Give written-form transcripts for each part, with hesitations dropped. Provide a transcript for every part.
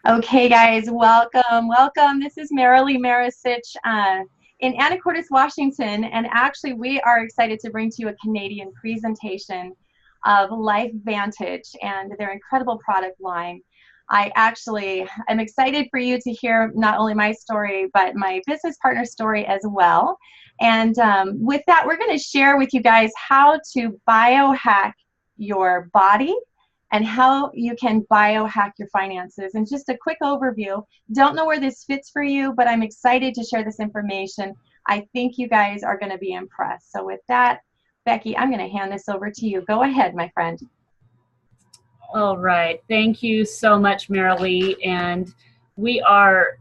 Okay, guys, welcome, welcome. This is Marilee in Anacortes, Washington, and actually we are excited to bring to you a Canadian presentation of LifeVantage and their incredible product line. I actually am excited for you to hear not only my story, but my business partner's story as well. And with that, we're going to share with you guys how to biohack your body and how you can biohack your finances. And just a quick overview. Don't know where this fits for you, but I'm excited to share this information. I think you guys are going to be impressed. So with that, Becki, I'm going to hand this over to you. Go ahead, my friend. All right. Thank you so much, Marilee. And we are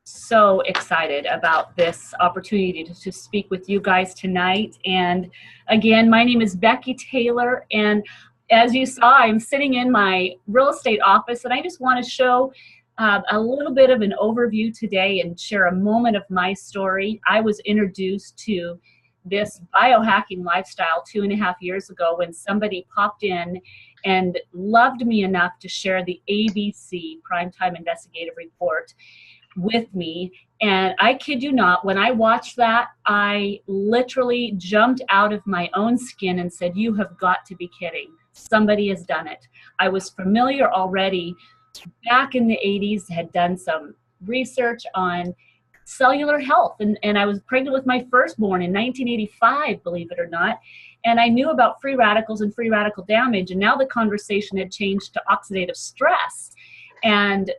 so excited about this opportunity to speak with you guys tonight. And again, my name is Becki Taylor, and as you saw, I'm sitting in my real estate office, and I just want to show a little bit of an overview today and share a moment of my story. I was introduced to this biohacking lifestyle 2.5 years ago when somebody popped in and loved me enough to share the ABC Primetime Investigative Report with me. And I kid you not, when I watched that, I literally jumped out of my own skin and said, "You have got to be kidding. Somebody has done it." I was familiar already back in the 80s, had done some research on cellular health. And I was pregnant with my firstborn in 1985, believe it or not. And I knew about free radicals and free radical damage. And now the conversation had changed to oxidative stress and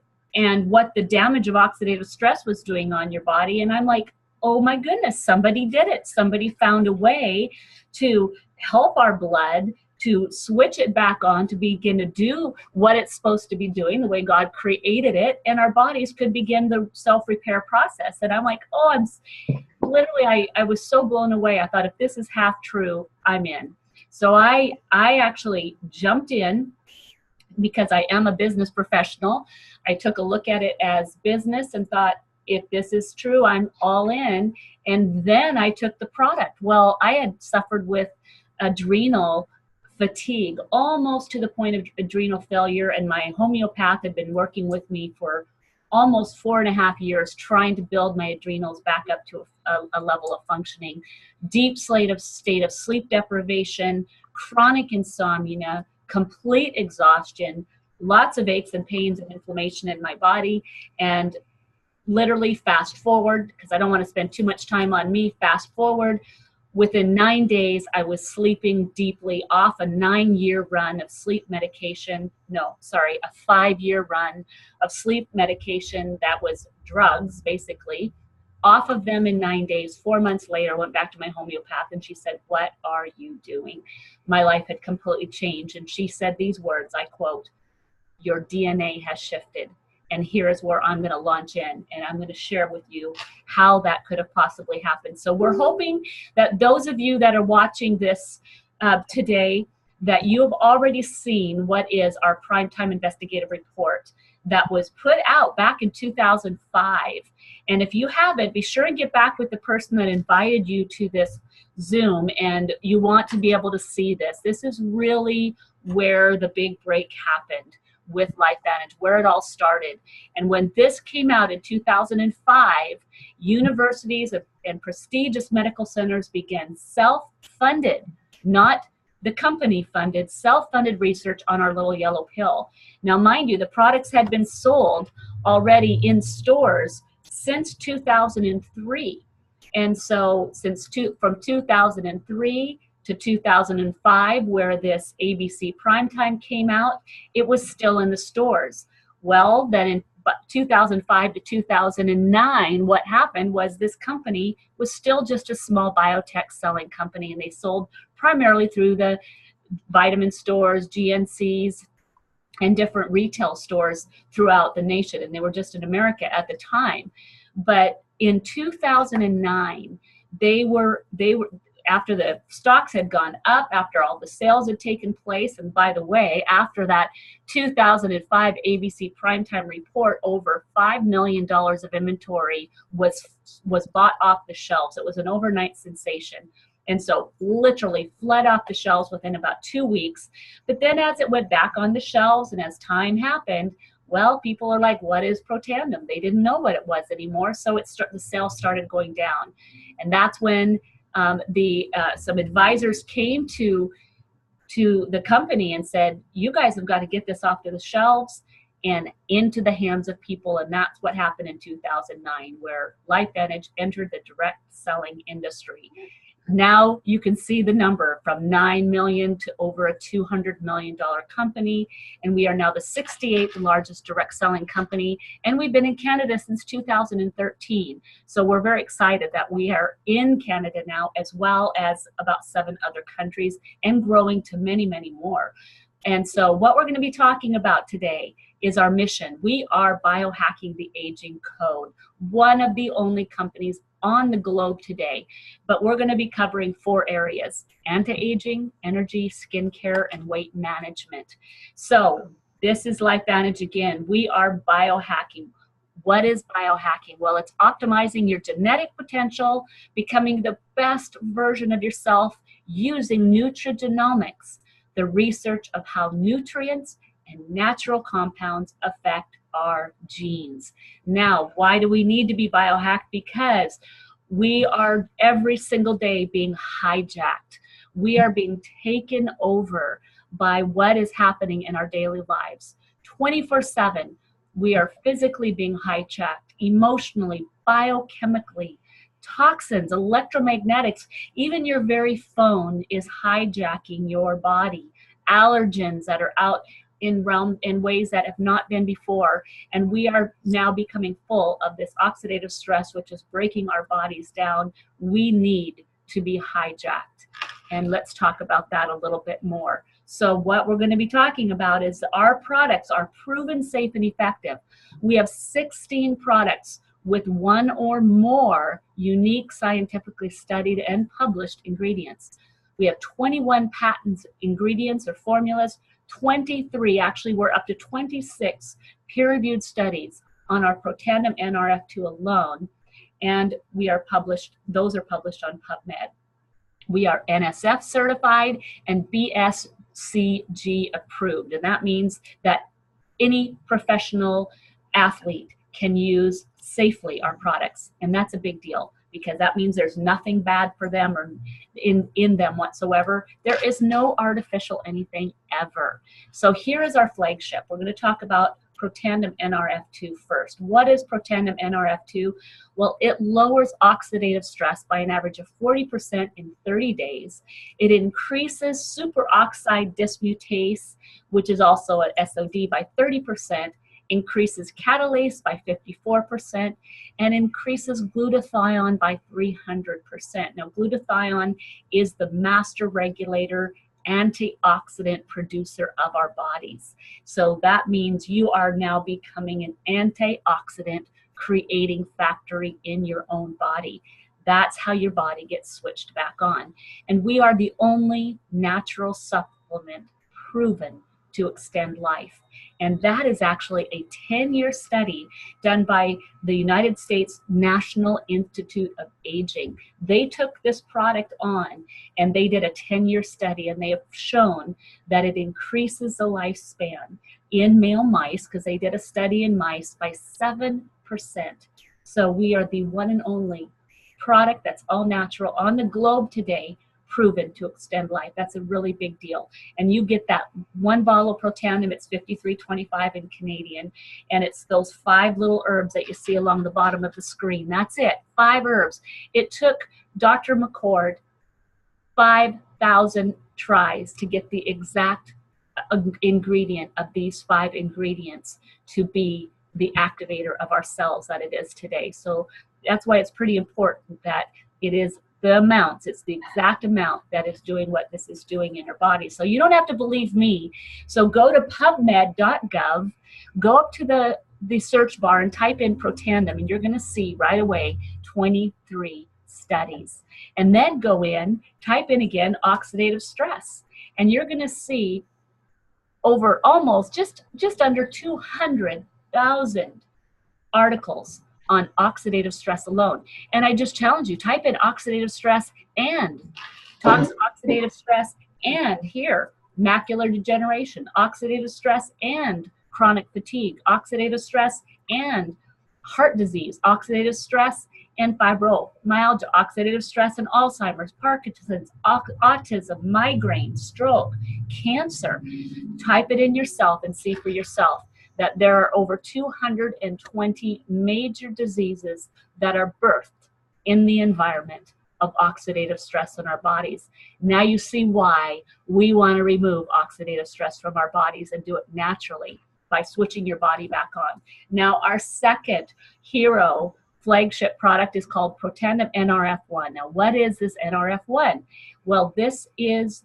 what the damage of oxidative stress was doing on your body. And I'm like, oh my goodness, somebody did it. Somebody found a way to help our blood, to switch it back on, to begin to do what it's supposed to be doing, the way God created it, and our bodies could begin the self-repair process. And I'm like, oh, I was so blown away. I thought, if this is half true, I'm in. So I actually jumped in because I am a business professional. I took a look at it as business and thought, if this is true, I'm all in. And then I took the product. Well, I had suffered with adrenal fatigue, almost to the point of adrenal failure, and my homeopath had been working with me for almost 4.5 years trying to build my adrenals back up to a level of functioning. Deep state of sleep deprivation, chronic insomnia, complete exhaustion, lots of aches and pains and inflammation in my body. And literally fast forward, because I don't want to spend too much time on me, fast forward, within 9 days, I was sleeping deeply off a 9-year run of sleep medication. No, sorry, a 5-year run of sleep medication that was drugs, basically. Off of them in 9 days. 4 months later, went back to my homeopath, and she said, "What are you doing?" My life had completely changed. And she said these words, I quote, "Your DNA has shifted. And here is where I'm going to launch in, and I'm going to share with you how that could have possibly happened." So we're hoping that those of you that are watching this today, that you have already seen what is our Primetime Investigative Report that was put out back in 2005. And if you haven't, be sure and get back with the person that invited you to this Zoom, and you want to be able to see this. This is really where the big break happened with LifeVantage, where it all started. And when this came out in 2005, universities and prestigious medical centers began self-funded, not the company funded, self-funded research on our little yellow pill. Now, mind you, the products had been sold already in stores since 2003. And so from 2003 to 2005, where this ABC Primetime came out, it was still in the stores. Well, then in 2005 to 2009, what happened was this company was still just a small biotech selling company, and they sold primarily through the vitamin stores, GNCs, and different retail stores throughout the nation, and they were just in America at the time. But in 2009, they were after the stocks had gone up, after all the sales had taken place, and by the way, after that 2005 ABC Primetime Report, over $5 million of inventory was bought off the shelves. It was an overnight sensation. And so literally fled off the shelves within about 2 weeks. But then as it went back on the shelves and as time happened, Well, people are like, what is Protandim? They didn't know what it was anymore, so the sales started going down. And that's when some advisors came to the company and said, you guys have got to get this off to the shelves and into the hands of people. And that's what happened in 2009, where LifeVantage entered the direct selling industry. Now you can see the number from 9 million to over a $200 million company. And we are now the 68th largest direct selling company. And we've been in Canada since 2013. So we're very excited that we are in Canada now, as well as about 7 other countries, and growing to many, many more. And so what we're going to be talking about today is our mission. We are biohacking the aging code, one of the only companies on the globe today. But we're going to be covering 4 areas: anti-aging, energy, skincare, and weight management. So this is LifeVantage again. We are biohacking. What is biohacking? Well, it's optimizing your genetic potential, becoming the best version of yourself using nutrigenomics, the research of how nutrients and natural compounds affect our genes. Now, why do we need to be biohacked? Because we are every single day being hijacked. We are being taken over by what is happening in our daily lives. 24/7, we are physically being hijacked, emotionally, biochemically, toxins, electromagnetics, even your very phone is hijacking your body. Allergens that are out in ways that have not been before. And we are now becoming full of this oxidative stress, which is breaking our bodies down. We need to be hijacked. And let's talk about that a little bit more. So what we're going to be talking about is our products are proven safe and effective. We have 16 products with 1 or more unique, scientifically studied and published ingredients. We have 21 patents, ingredients or formulas, 23, actually we're up to 26 peer-reviewed studies on our Protandim NRF2 alone, and those are published on PubMed. We are NSF certified and BSCG approved, and that means that any professional athlete can use safely our products, and that's a big deal, because that means there's nothing bad for them or in them whatsoever. There is no artificial anything ever. So here is our flagship. We're going to talk about Protandim NRF2 first. What is Protandim NRF2? Well, it lowers oxidative stress by an average of 40% in 30 days. It increases superoxide dismutase, which is also an SOD, by 30%. Increases catalase by 54%, and increases glutathione by 300%. Now, glutathione is the master regulator, antioxidant producer of our bodies. So that means you are now becoming an antioxidant creating factory in your own body. That's how your body gets switched back on. And we are the only natural supplement proven to extend life. And that is actually a 10-year study done by the United States National Institute of Aging. They took this product on and they did a 10-year study, and they have shown that it increases the lifespan in male mice, because they did a study in mice, by 7%. So we are the one and only product that's all natural on the globe today, proven to extend life. That's a really big deal. And you get that 1 bottle of Protandim, it's $53.25 in Canadian, and it's those 5 little herbs that you see along the bottom of the screen. That's it, 5 herbs. It took Dr. McCord 5,000 tries to get the exact ingredient of these 5 ingredients to be the activator of our cells that it is today. So that's why it's pretty important that it is the amounts, it's the exact amount that is doing what this is doing in your body. So you don't have to believe me. So go to pubmed.gov, go up to the search bar and type in Protandim, and you're going to see right away 23 studies. And then go in, type in again oxidative stress, and you're going to see over almost just under 200,000 articles on oxidative stress alone. And I just challenge you, type in oxidative stress and toxic oxidative stress, and here, macular degeneration, oxidative stress and chronic fatigue, oxidative stress, and heart disease, oxidative stress and fibromyalgia, oxidative stress and Alzheimer's, Parkinson's, autism, migraine, stroke, cancer. Type it in yourself and see for yourself that there are over 220 major diseases that are birthed in the environment of oxidative stress in our bodies. Now you see why we want to remove oxidative stress from our bodies and do it naturally by switching your body back on. Now our second hero flagship product is called Protandim NRF1. Now what is this NRF1? Well, this is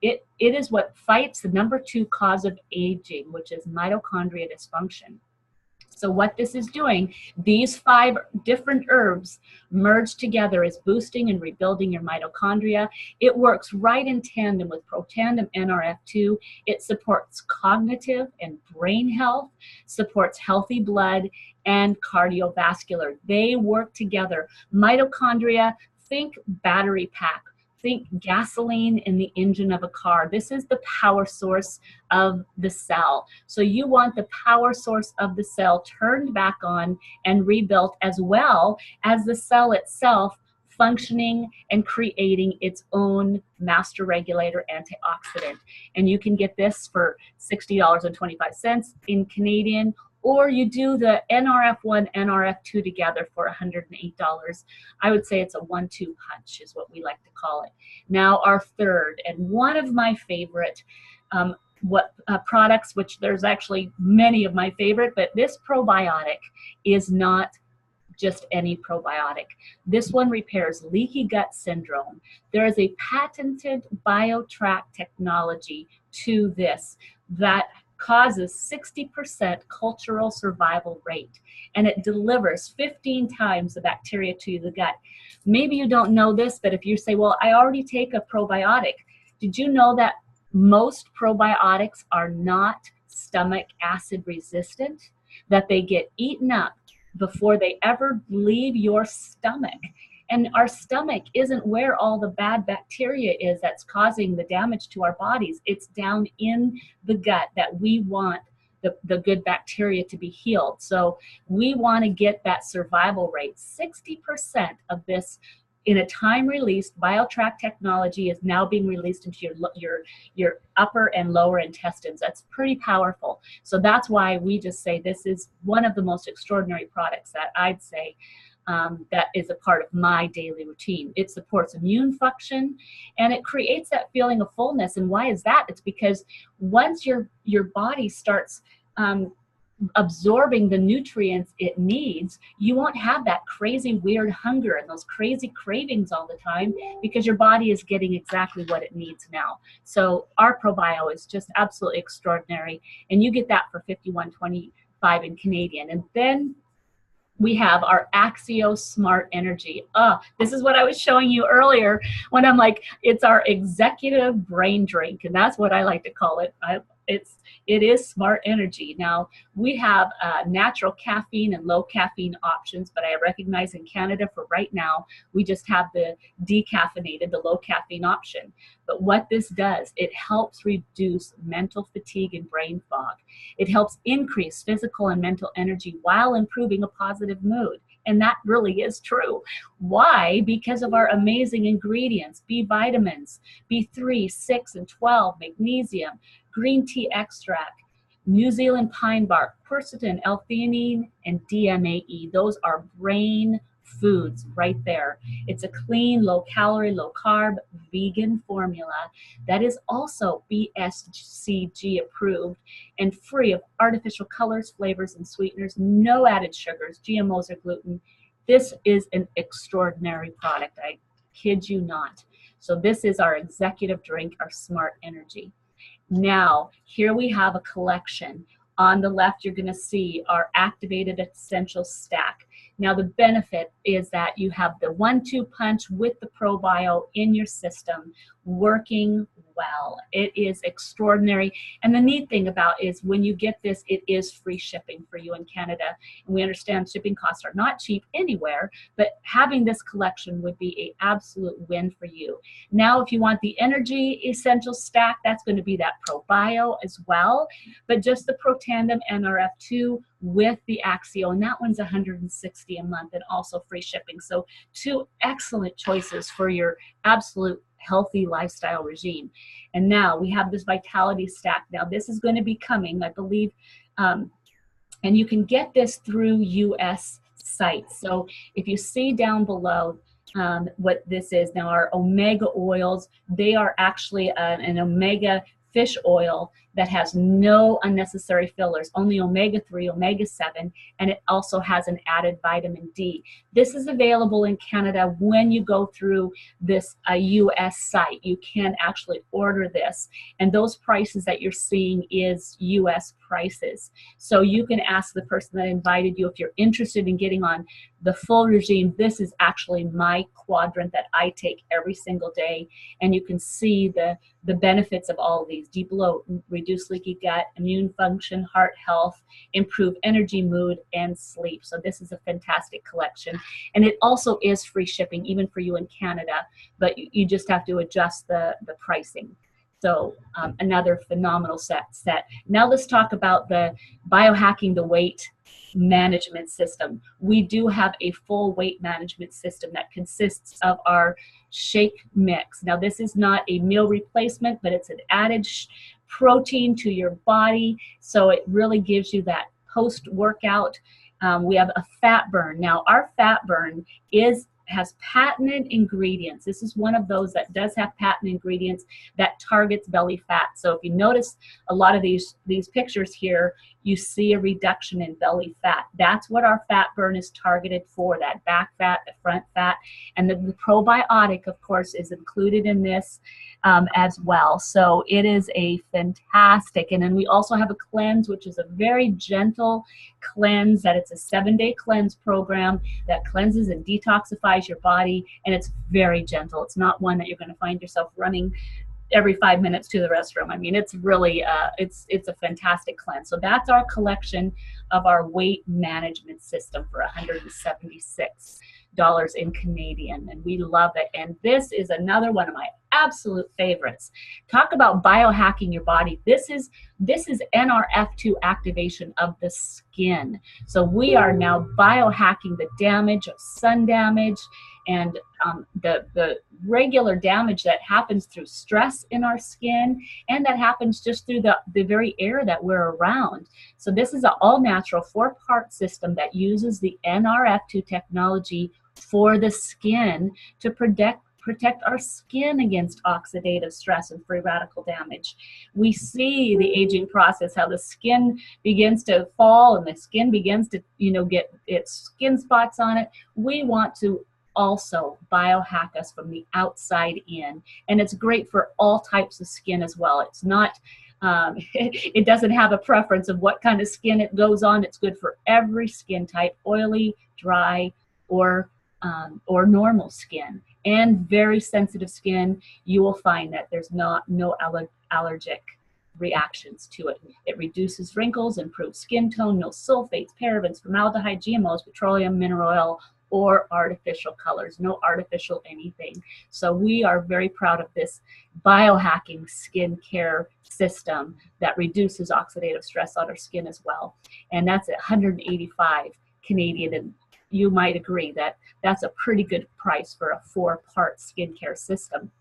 it is what fights the number 2 cause of aging, which is mitochondria dysfunction. So what this is doing, these 5 different herbs merged together is boosting and rebuilding your mitochondria. It works right in tandem with Protandim NRF2. It supports cognitive and brain health, supports healthy blood, and cardiovascular. They work together. Mitochondria, think battery pack. Think gasoline in the engine of a car. This is the power source of the cell. So you want the power source of the cell turned back on and rebuilt, as well as the cell itself functioning and creating its own master regulator antioxidant. And you can get this for $60.25 in Canadian, or you do the NRF1, NRF2 together for $108. I would say it's a 1-2 punch is what we like to call it. Now our third, and one of my favorite products, which there's actually many of my favorite, but this probiotic is not just any probiotic. This one repairs leaky gut syndrome. There is a patented BioHack technology to this that causes 60% cultural survival rate, and it delivers 15 times the bacteria to the gut. Maybe you don't know this, but if you say, well, I already take a probiotic, did you know that most probiotics are not stomach acid resistant, that they get eaten up before they ever leave your stomach? And our stomach isn't where all the bad bacteria is that's causing the damage to our bodies. It's down in the gut that we want the good bacteria to be healed. So we want to get that survival rate. 60% of this in a time-released BioHack technology is now being released into your upper and lower intestines. That's pretty powerful. So that's why we just say this is one of the most extraordinary products that I'd say that is a part of my daily routine. It supports immune function, and it creates that feeling of fullness. And why is that? It's because once your body starts absorbing the nutrients it needs, you won't have that crazy weird hunger and those crazy cravings all the time, because your body is getting exactly what it needs now. So our ProBio is just absolutely extraordinary, and you get that for $51.25 in Canadian. And then we have our Axio Smart Energy. This is what I was showing you earlier when I'm like, it's our executive brain drink, and that's what I like to call it. It is smart energy. Now, we have natural caffeine and low caffeine options, but I recognize in Canada for right now, we just have the decaffeinated, the low caffeine option. But what this does, it helps reduce mental fatigue and brain fog. It helps increase physical and mental energy while improving a positive mood. And that really is true. Why? Because of our amazing ingredients: B vitamins, B3, 6, and 12, magnesium, green tea extract, New Zealand pine bark, quercetin, L-theanine, and DMAE. Those are brain foods right there. It's a clean, low-calorie, low-carb, vegan formula that is also BSCG approved and free of artificial colors, flavors, and sweeteners, no added sugars, GMOs, or gluten. This is an extraordinary product. I kid you not. So this is our executive drink, our Smart Energy. Now, here we have a collection. On the left, you're going to see our activated essential stack. Now, the benefit is that you have the 1-2 punch with the ProBio in your system, working well. It is extraordinary. And the neat thing about is when you get this, it is free shipping for you in Canada. And we understand shipping costs are not cheap anywhere, but having this collection would be an absolute win for you. Now, if you want the Energy Essential Stack, that's going to be that ProBio as well, but just the Protandim NRF2 with the Axio, and that one's $160 a month and also free shipping. So two excellent choices for your absolute healthy lifestyle regime. And now we have this Vitality Stack. Now this is going to be coming, I believe, and you can get this through US sites. So if you see down below what this is, now our omega oils, they are actually an omega fish oil that has no unnecessary fillers, only omega-3, omega-7, and it also has an added vitamin D. This is available in Canada when you go through this US site. You can actually order this, and those prices that you're seeing is US prices. So you can ask the person that invited you if you're interested in getting on the full regime. This is actually my quadrant that I take every single day, and you can see the benefits of all of these: deep bloat, reduce leaky gut, immune function, heart health, improve energy, mood, and sleep. So this is a fantastic collection, and it also is free shipping even for you in Canada, but you just have to adjust the pricing. So another phenomenal set. Now let's talk about the biohacking, the weight management system. We do have a full weight management system that consists of our shake mix. Now this is not a meal replacement, but it's an added protein to your body, so it really gives you that post-workout. We have a fat burn. Now our fat burn has patented ingredients. This is one of those that does have patent ingredients that targets belly fat. So if you notice a lot of these pictures here, you see a reduction in belly fat. That's what our fat burn is targeted for, that back fat, the front fat. And the probiotic, of course, is included in this as well. So it is a fantastic. And then we also have a cleanse, which is a very gentle cleanse, that it's a 7-day cleanse program that cleanses and detoxifies your body, and it's very gentle. It's not one that you're going to find yourself running every 5 minutes to the restroom. I mean, it's really it's a fantastic cleanse. So that's our collection of our weight management system for $176 in Canadian, and we love it. And this is another one of my absolute favorites. Talk about biohacking your body. This is NRF2 activation of the skin. So we are now biohacking the damage of sun damage and the regular damage that happens through stress in our skin, and that happens just through the very air that we're around. So this is an all-natural 4-part system that uses the NRF2 technology for the skin to protect our skin against oxidative stress and free radical damage. We see the aging process, how the skin begins to fall and the skin begins to, get its skin spots on it. We want to also biohack us from the outside in, and it's great for all types of skin as well. It's not it doesn't have a preference of what kind of skin it goes on. It's good for every skin type: oily, dry, or normal skin. And very sensitive skin, you will find that there's no allergic reactions to it. It reduces wrinkles, improves skin tone, no sulfates, parabens, formaldehyde, GMOs, petroleum, mineral oil, or artificial colors, no artificial anything. So we are very proud of this biohacking skincare system that reduces oxidative stress on our skin as well. And that's at 185 Canadian, and you might agree that that's a pretty good price for a 4-part skincare system.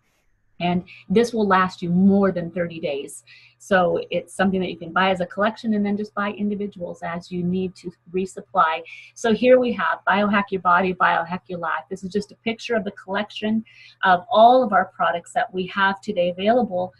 And this will last you more than 30 days. So it's something that you can buy as a collection and then just buy individuals as you need to resupply. So here we have Biohack Your Body, Biohack Your Life. This is just a picture of the collection of all of our products that we have today available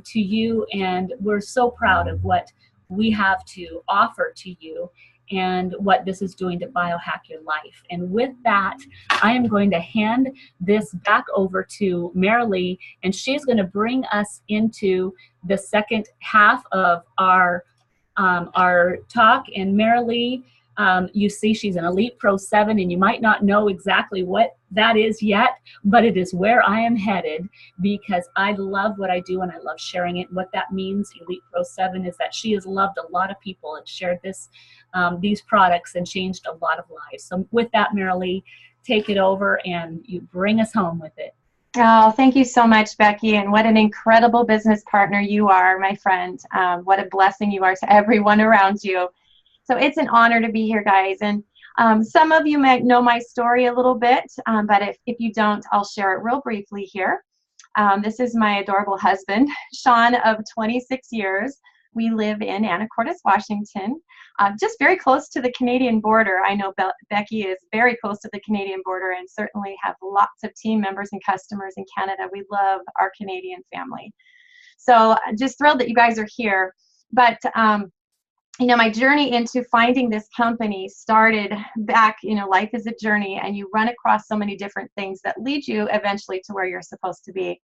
to you. And we're so proud of what we have to offer to you and what this is doing to biohack your life. And with that, I am going to hand this back over to Marilee, and she's going to bring us into the second half of our talk. And Marilee, you see she's an Elite Pro 7, and you might not know exactly what that is yet, but it is where I am headed because I love what I do and I love sharing it. And what that means, Elite Pro 7, is that she has loved a lot of people and shared these products and changed a lot of lives. So with that, Marilee, take it over and you bring us home with it. Oh, thank you so much, Becki, and what an incredible business partner you are, my friend. What a blessing you are to everyone around you. So it's an honor to be here, guys. And some of you might know my story a little bit, but if you don't, I'll share it real briefly here. This is my adorable husband, Sean, of 26 years. We live in Anacortes, Washington, just very close to the Canadian border. I know Becki is very close to the Canadian border and certainly have lots of team members and customers in Canada. We love our Canadian family. So just thrilled that you guys are here. But you know, my journey into finding this company started back, you know, life is a journey and you run across so many different things that lead you eventually to where you're supposed to be.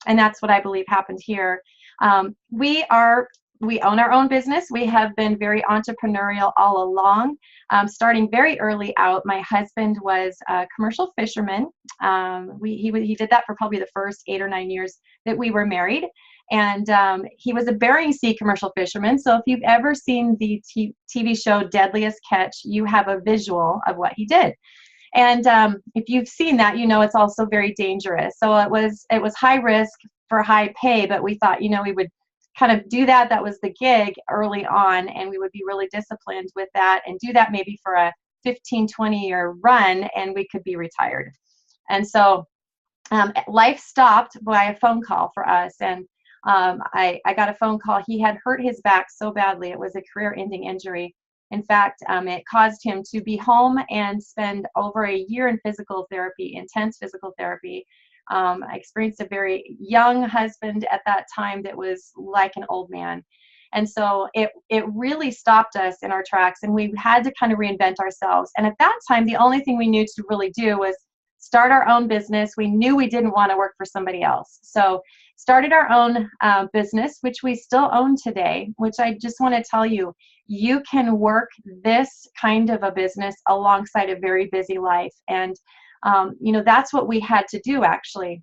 And that's what I believe happened here. We own our own business. We have been very entrepreneurial all along. Starting very early out, my husband was a commercial fisherman. He did that for probably the first 8 or 9 years that we were married. And he was a Bering Sea commercial fisherman. So if you've ever seen the TV show Deadliest Catch, you have a visual of what he did. And if you've seen that, you know it's also very dangerous. So it was high risk for high pay, but we thought, you know, we would kind of do that. That was the gig early on, and we would be really disciplined with that and do that maybe for a 15, 20-year run, and we could be retired. And so life stopped by a phone call for us, and I got a phone call. He had hurt his back so badly. It was a career-ending injury. In fact, it caused him to be home and spend over a year in physical therapy, intense physical therapy. I experienced a very young husband at that time that was like an old man. And so it really stopped us in our tracks, and we had to kind of reinvent ourselves. And at that time, the only thing we knew to really do was start our own business. We knew we didn't want to work for somebody else. So started our own business, which we still own today, which I just want to tell you, you can work this kind of a business alongside a very busy life. And you know, that's what we had to do, actually.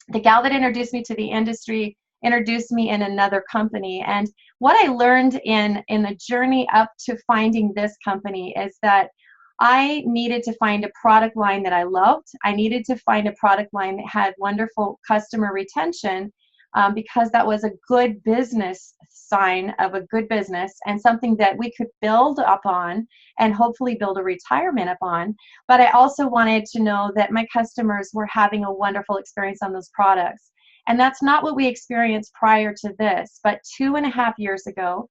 The gal that introduced me to the industry introduced me in another company. And what I learned in the journey up to finding this company is that I needed to find a product line that I loved. I needed to find a product line that had wonderful customer retention, because that was a good business sign of a good business and something that we could build upon and hopefully build a retirement upon. But I also wanted to know that my customers were having a wonderful experience on those products. And that's not what we experienced prior to this. But 2.5 years ago,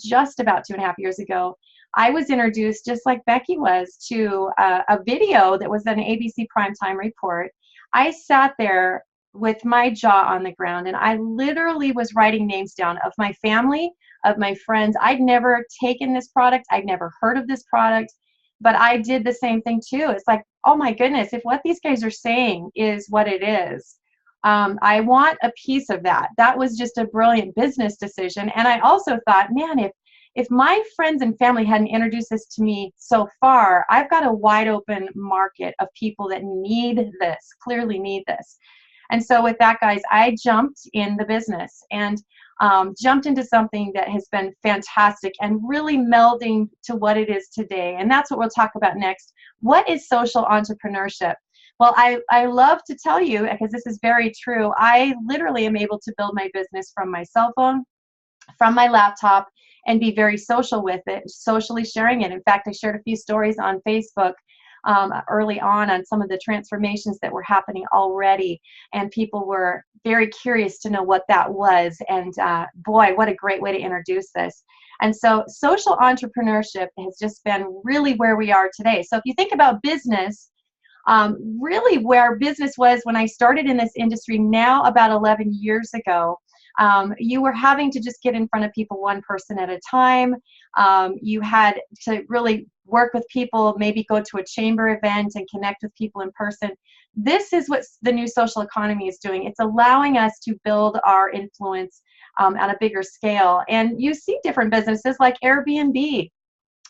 just about 2.5 years ago, I was introduced, just like Becki was, to a video that was an ABC primetime report. I sat there with my jaw on the ground, and I literally was writing names down of my family, of my friends. I'd never taken this product. I'd never heard of this product, but I did the same thing too. It's like, oh my goodness, if what these guys are saying is what it is, I want a piece of that. That was just a brilliant business decision. And I also thought, man, if my friends and family hadn't introduced this to me so far, I've got a wide open market of people that need this, clearly need this. And so with that, guys, I jumped in the business and jumped into something that has been fantastic and really melding to what it is today. And that's what we'll talk about next. What is social entrepreneurship? Well, I love to tell you, because this is very true, I literally am able to build my business from my cell phone, from my laptop, and be very social with it, socially sharing it. In fact, I shared a few stories on Facebook early on some of the transformations that were happening already, and people were very curious to know what that was. And boy, what a great way to introduce this. And so social entrepreneurship has just been really where we are today. So if you think about business, really where business was when I started in this industry now about 11 years ago, you were having to just get in front of people one person at a time. You had to really work with people, maybe go to a chamber event and connect with people in person. This is what the new social economy is doing. It's allowing us to build our influence on a bigger scale. And you see different businesses like Airbnb.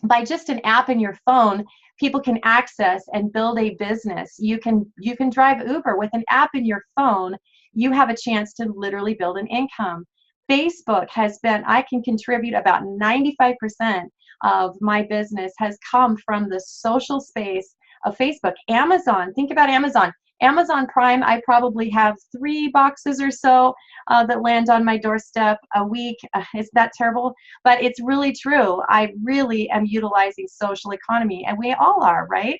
By just an app in your phone, people can access and build a business. You can drive Uber with an app in your phone. You have a chance to literally build an income. Facebook has been, I can contribute about 95% of my business has come from the social space of Facebook. Amazon, think about Amazon. Amazon Prime, I probably have 3 boxes or so that land on my doorstep a week. Is that terrible? But it's really true. I really am utilizing social economy, and we all are, right?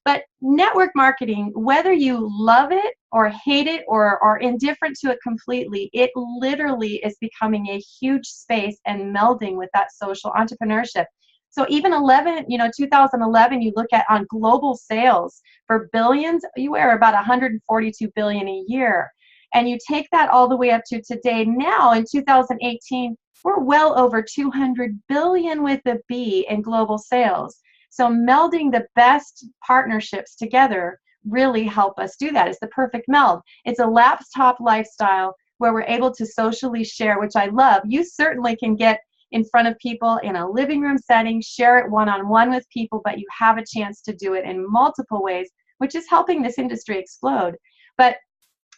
But network marketing, whether you love it or hate it or are indifferent to it completely, it literally is becoming a huge space and melding with that social entrepreneurship. So even 2011, you look at on global sales for billions, you were about 142 billion a year. And you take that all the way up to today. Now in 2018, we're well over 200 billion with a B in global sales. So melding the best partnerships together really help us do that. It's the perfect meld. It's a laptop lifestyle where we're able to socially share, which I love. You certainly can get in front of people in a living room setting, share it one-on-one with people, but you have a chance to do it in multiple ways, which is helping this industry explode. But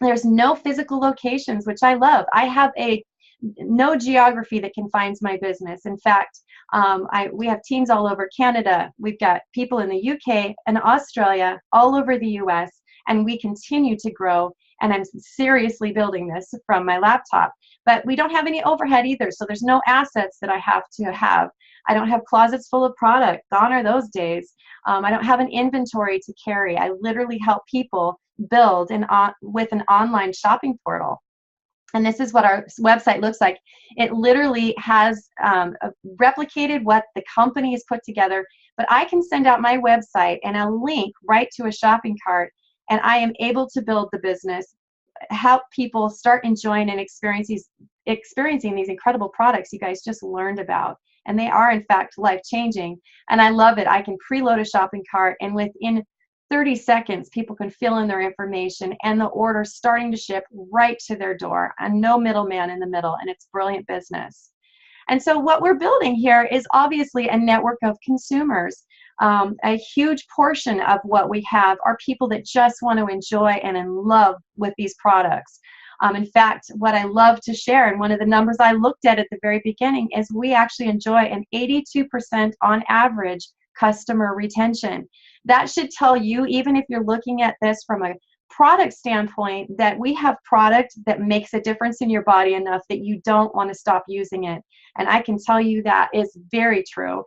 there's no physical locations, which I love. I have no geography that confines my business. In fact, we have teams all over Canada. We've got people in the UK and Australia, all over the US, and we continue to grow. And I'm seriously building this from my laptop. But we don't have any overhead either, so there's no assets that I have to have. I don't have closets full of product. Gone are those days. I don't have an inventory to carry. I literally help people build with an online shopping portal. And this is what our website looks like. It literally has replicated what the company has put together, but I can send out my website and a link right to a shopping cart, and I am able to build the business, help people start enjoying and experiencing these incredible products you guys just learned about. And they are, in fact, life-changing. And I love it. I can preload a shopping cart, and within 30 seconds, people can fill in their information and the order starting to ship right to their door, and no middleman in the middle, and it's brilliant business. And so what we're building here is obviously a network of consumers. A huge portion of what we have are people that just want to enjoy and in love with these products. In fact, what I love to share, and one of the numbers I looked at the very beginning, is we actually enjoy an 82% on average customer retention. That should tell you, even if you're looking at this from a product standpoint, that we have product that makes a difference in your body enough that you don't want to stop using it. And I can tell you that is very true.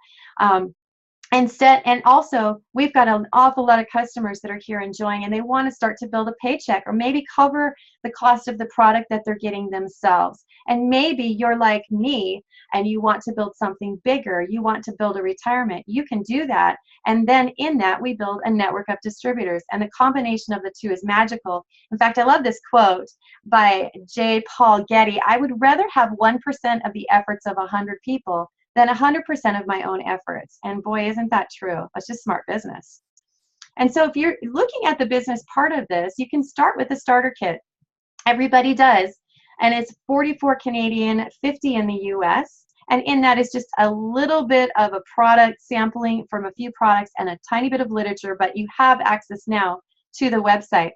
And also, we've got an awful lot of customers that are here enjoying, and they want to start to build a paycheck or maybe cover the cost of the product that they're getting themselves. And maybe you're like me and you want to build something bigger. You want to build a retirement. You can do that. And then in that, we build a network of distributors. And the combination of the two is magical. In fact, I love this quote by J. Paul Getty. I would rather have 1% of the efforts of 100 people than 100% of my own efforts. And boy, isn't that true? That's just smart business. And so if you're looking at the business part of this, you can start with a starter kit. Everybody does. And it's 44 Canadian, 50 in the US. And in that is just a little bit of a product sampling from a few products and a tiny bit of literature, but you have access now to the website.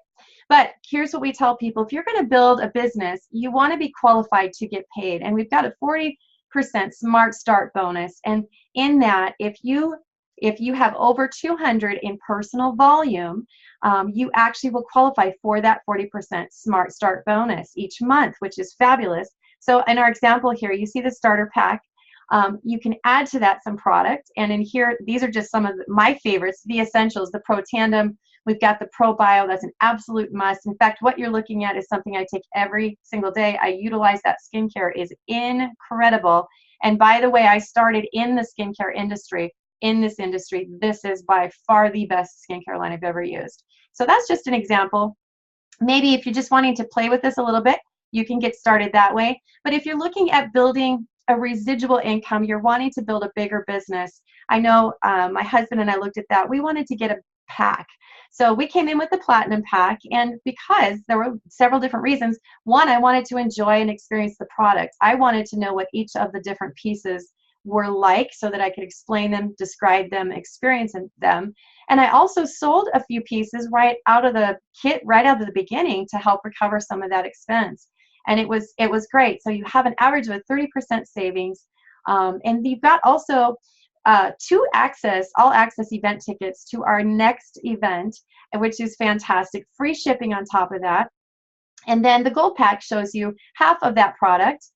But here's what we tell people. If you're going to build a business, you want to be qualified to get paid. And we've got a 40% Smart Start bonus. And in that, if you have over 200 in personal volume, you actually will qualify for that 40% Smart Start bonus each month, which is fabulous. So in our example here, you see the starter pack. You can add to that some product. And in here, these are just some of my favorites, the essentials, the Pro Tandem. We've got the Pro Bio. That's an absolute must. In fact, what you're looking at is something I take every single day. I utilize that. Skincare is incredible. And by the way, I started in the skincare industry. In this industry, this is by far the best skincare line I've ever used. So that's just an example. Maybe if you're just wanting to play with this a little bit, you can get started that way. But if you're looking at building a residual income, you're wanting to build a bigger business. I know my husband and I looked at that. We wanted to get a pack. So we came in with the Platinum pack, and because there were several different reasons. One, I wanted to enjoy and experience the product. I wanted to know what each of the different pieces were like so that I could explain them, describe them, experience them. And I also sold a few pieces right out of the kit, right out of the beginning to help recover some of that expense. And it was great. So you have an average of a 30% savings. And you've got also two all access event tickets to our next event, which is fantastic. Free shipping on top of that. And then the gold pack shows you half of that product.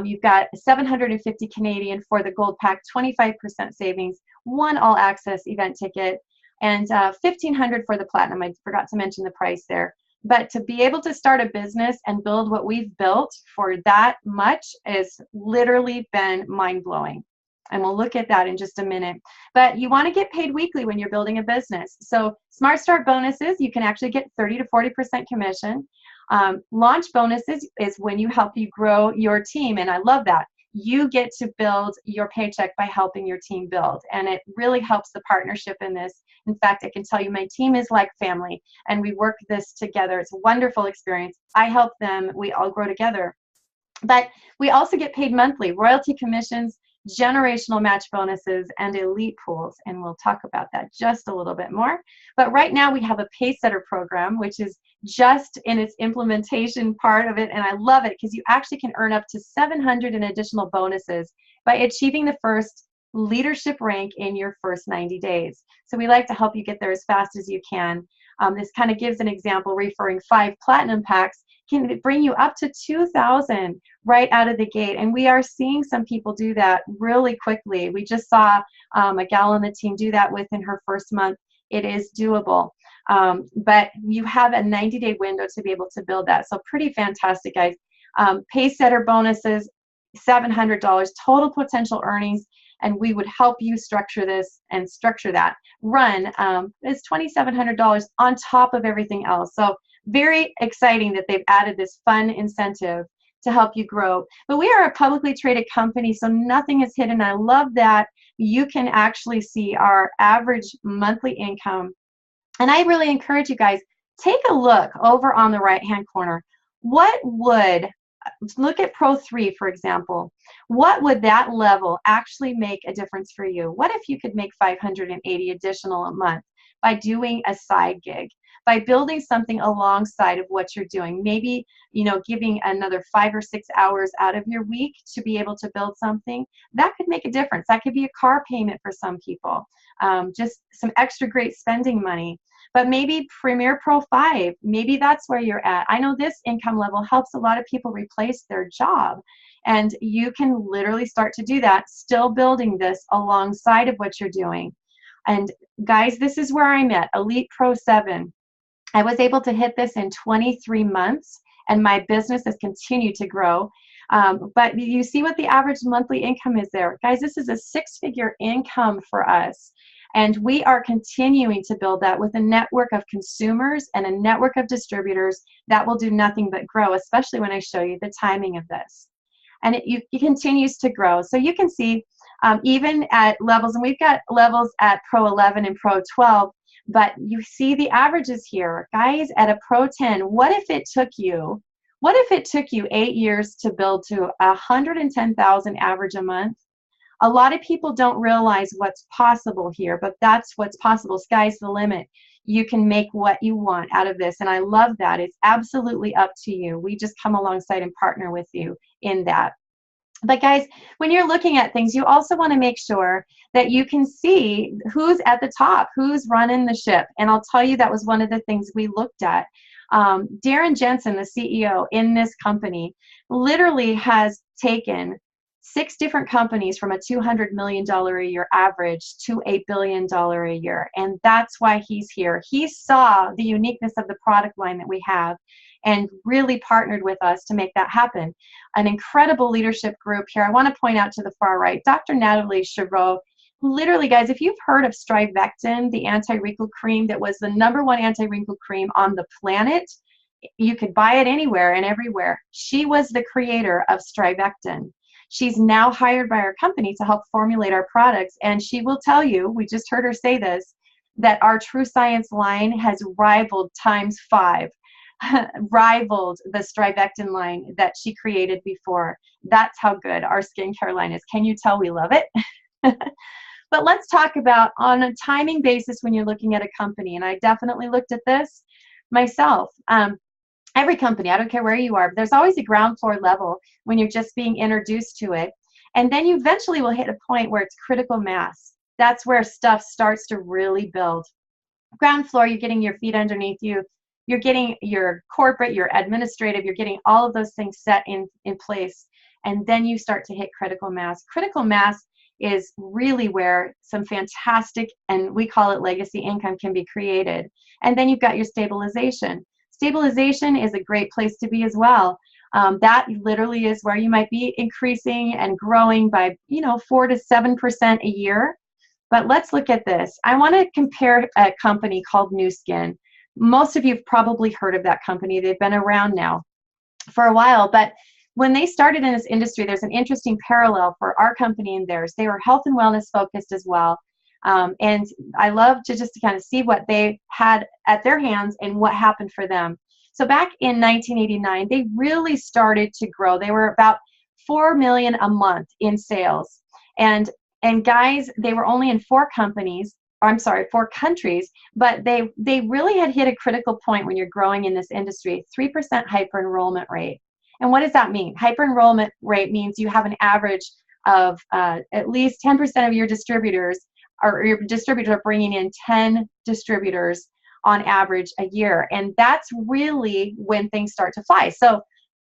You've got 750 Canadian for the gold pack, 25% savings, one all access event ticket, and 1,500 for the platinum. I forgot to mention the price there. But to be able to start a business and build what we've built for that much has literally been mind-blowing. And we'll look at that in just a minute. But you want to get paid weekly when you're building a business. So Smart Start bonuses, you can actually get 30 to 40% commission. Launch bonuses is when you help you grow your team. And I love that. You get to build your paycheck by helping your team build. And it really helps the partnership in this. In fact, I can tell you my team is like family and we work this together. It's a wonderful experience. I help them. We all grow together. But we also get paid monthly, royalty commissions, generational match bonuses, and elite pools. And we'll talk about that just a little bit more. But right now we have a Pacesetter program, which is just in its implementation part of it. And I love it because you actually can earn up to 700 in additional bonuses by achieving the first leadership rank in your first 90 days. So we like to help you get there as fast as you can. This kind of gives an example, referring 5 platinum packs can bring you up to 2,000 right out of the gate. And we are seeing some people do that really quickly. We just saw a gal on the team do that within her first month. It is doable. But you have a 90-day window to be able to build that. So pretty fantastic, guys. Pacesetter bonuses, $700 total potential earnings. And we would help you structure this and structure that. Run is $2,700 on top of everything else. So very exciting that they've added this fun incentive to help you grow. But we are a publicly traded company, so nothing is hidden. I love that you can actually see our average monthly income. And I really encourage you guys, take a look over on the right-hand corner. Look at Pro 3, for example. What would that level actually make a difference for you? What if you could make 580 additional a month by doing a side gig, by building something alongside of what you're doing? Maybe, giving another 5 or 6 hours out of your week to be able to build something. That could make a difference. That could be a car payment for some people. Just some extra great spending money. But maybe Premier Pro 5, maybe that's where you're at. I know this income level helps a lot of people replace their job. And you can literally start to do that, still building this alongside of what you're doing. And guys, this is where I'm at, Elite Pro 7. I was able to hit this in 23 months, and my business has continued to grow. But you see what the average monthly income is there. Guys, this is a 6-figure income for us. And we are continuing to build that with a network of consumers and a network of distributors that will do nothing but grow, especially when I show you the timing of this. And it continues to grow. So you can see even at levels, and we've got levels at Pro 11 and Pro 12, but you see the averages here. Guys, at a Pro 10, what if it took you 8 years to build to 110,000 average a month? A lot of people don't realize what's possible here, but that's what's possible. Sky's the limit. You can make what you want out of this, and I love that. It's absolutely up to you. We just come alongside and partner with you in that. But guys, when you're looking at things, you also want to make sure that you can see who's at the top, who's running the ship. And I'll tell you, that was one of the things we looked at. Darren Jensen, the CEO in this company, literally has taken 6 different companies from a $200 million a year average to $1 billion a year. And that's why he's here. He saw the uniqueness of the product line that we have and really partnered with us to make that happen. An incredible leadership group here. I want to point out to the far right, Dr. Natalie Chevreau. Literally, guys, if you've heard of Strivectin, the anti-wrinkle cream that was the #1 anti-wrinkle cream on the planet, you could buy it anywhere and everywhere. She was the creator of Strivectin. She's now hired by our company to help formulate our products, and she will tell you, we just heard her say this, that our True Science line has rivaled ×5 rivaled the Strivectin line that she created before. That's how good our skincare line is. Can you tell we love it? But let's talk about on a timing basis when you're looking at a company. And I definitely looked at this myself. Every company, I don't care where you are, but there's always a ground floor level when you're just being introduced to it. And then you eventually will hit a point where it's critical mass. That's where stuff starts to really build. Ground floor, you're getting your feet underneath you. You're getting your corporate, your administrative, you're getting all of those things set in place. And then you start to hit critical mass. Critical mass is really where some fantastic, and we call it legacy income, can be created. And then you've got your stabilization. Stabilization is a great place to be as well. That literally is where you might be increasing and growing by 4 to 7% a year. But let's look at this. I want to compare a company called Nu Skin. Most of you have probably heard of that company. They've been around now for a while, but when they started in this industry, there's an interesting parallel for our company and theirs. They were health and wellness focused as well. And I love to just kind of see what they had at their hands and what happened for them. So back in 1989, they really started to grow. They were about 4 million a month in sales. And guys, they were only in 4 countries, but they really had hit a critical point when you're growing in this industry, 3% hyper enrollment rate. And what does that mean? Hyper enrollment rate means you have an average of at least 10% of your distributors, or your distributors are bringing in 10 distributors on average a year. And that's really when things start to fly. So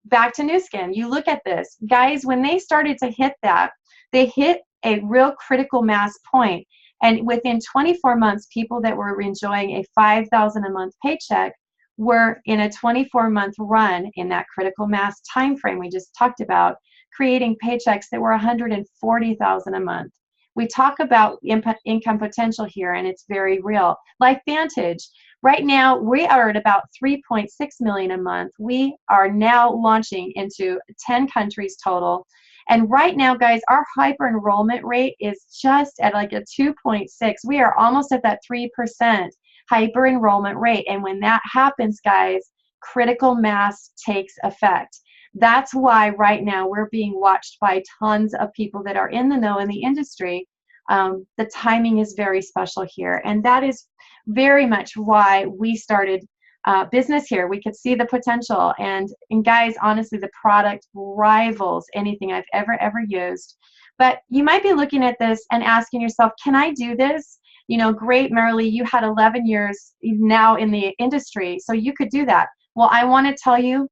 back to Nu Skin, you look at this. Guys, when they started to hit that, they hit a real critical mass point. And within 24 months, people that were enjoying a $5,000 a month paycheck were in a 24-month run in that critical mass time frame we just talked about, creating paychecks that were $140,000 a month. We talk about income potential here, and it's very real. LifeVantage, right now we are at about 3.6 million a month. We are now launching into 10 countries total. And right now, guys, our hyper enrollment rate is just at like a 2.6. We are almost at that 3% hyper enrollment rate. And when that happens, guys, critical mass takes effect. That's why right now we're being watched by tons of people that are in the know in the industry. The timing is very special here. And that is very much why we started business here. We could see the potential. And guys, honestly, the product rivals anything I've ever used. But you might be looking at this and asking yourself, can I do this? Great, Marilee, you had 11 years now in the industry, so you could do that. Well, I want to tell you,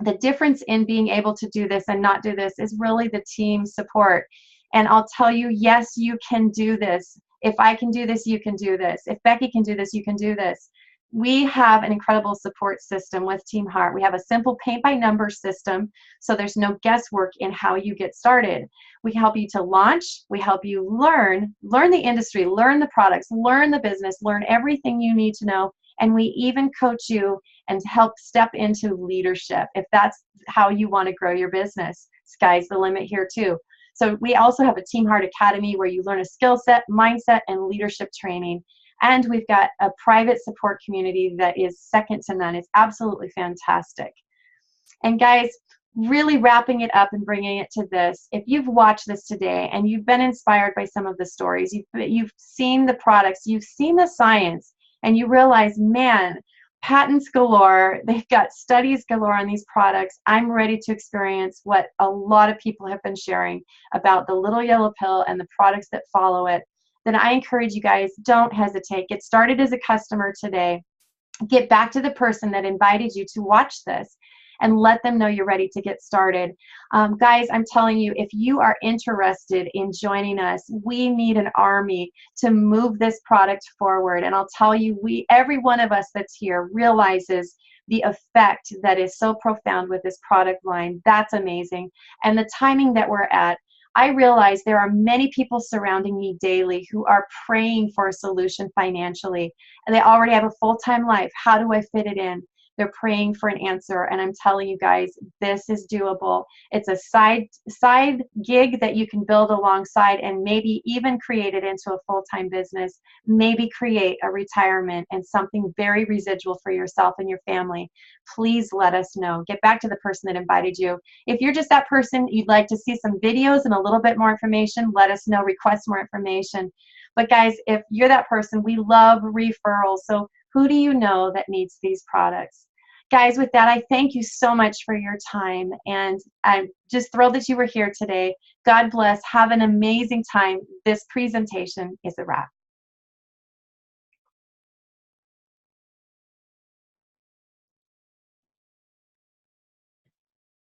the difference in being able to do this and not do this is really the team support. And I'll tell you, yes, you can do this. If I can do this, you can do this. If Becki can do this, you can do this. We have an incredible support system with Team Heart. We have a simple paint by numbers system, so there's no guesswork in how you get started. We help you to launch. We help you learn the industry, learn the products, learn the business, learn everything you need to know. And we even coach you and help step into leadership if that's how you want to grow your business. Sky's the limit here too. So we also have a Team Heart Academy where you learn a skill set, mindset, and leadership training. And we've got a private support community that is second to none. It's absolutely fantastic. And guys, really wrapping it up and bringing it to this, if you've watched this today and you've been inspired by some of the stories, you've seen the products, you've seen the science, and you realize, man, patents galore, they've got studies galore on these products. I'm ready to experience what a lot of people have been sharing about the little yellow pill and the products that follow it. Then I encourage you guys, don't hesitate. Get started as a customer today. Get back to the person that invited you to watch this and let them know you're ready to get started. Guys, I'm telling you, if you are interested in joining us, we need an army to move this product forward. And I'll tell you, every one of us that's here realizes the effect that is so profound with this product line. That's amazing. And the timing that we're at, I realize there are many people surrounding me daily who are praying for a solution financially, and they already have a full-time life. How do I fit it in? They're praying for an answer. And I'm telling you guys, this is doable. It's a side gig that you can build alongside and maybe even create it into a full-time business, maybe create a retirement and something very residual for yourself and your family. Please let us know. Get back to the person that invited you. If you're just that person, you'd like to see some videos and a little bit more information, let us know, request more information. But guys, if you're that person, we love referrals. So who do you know that needs these products? Guys, with that, I thank you so much for your time. And I'm just thrilled that you were here today. God bless. Have an amazing time. This presentation is a wrap.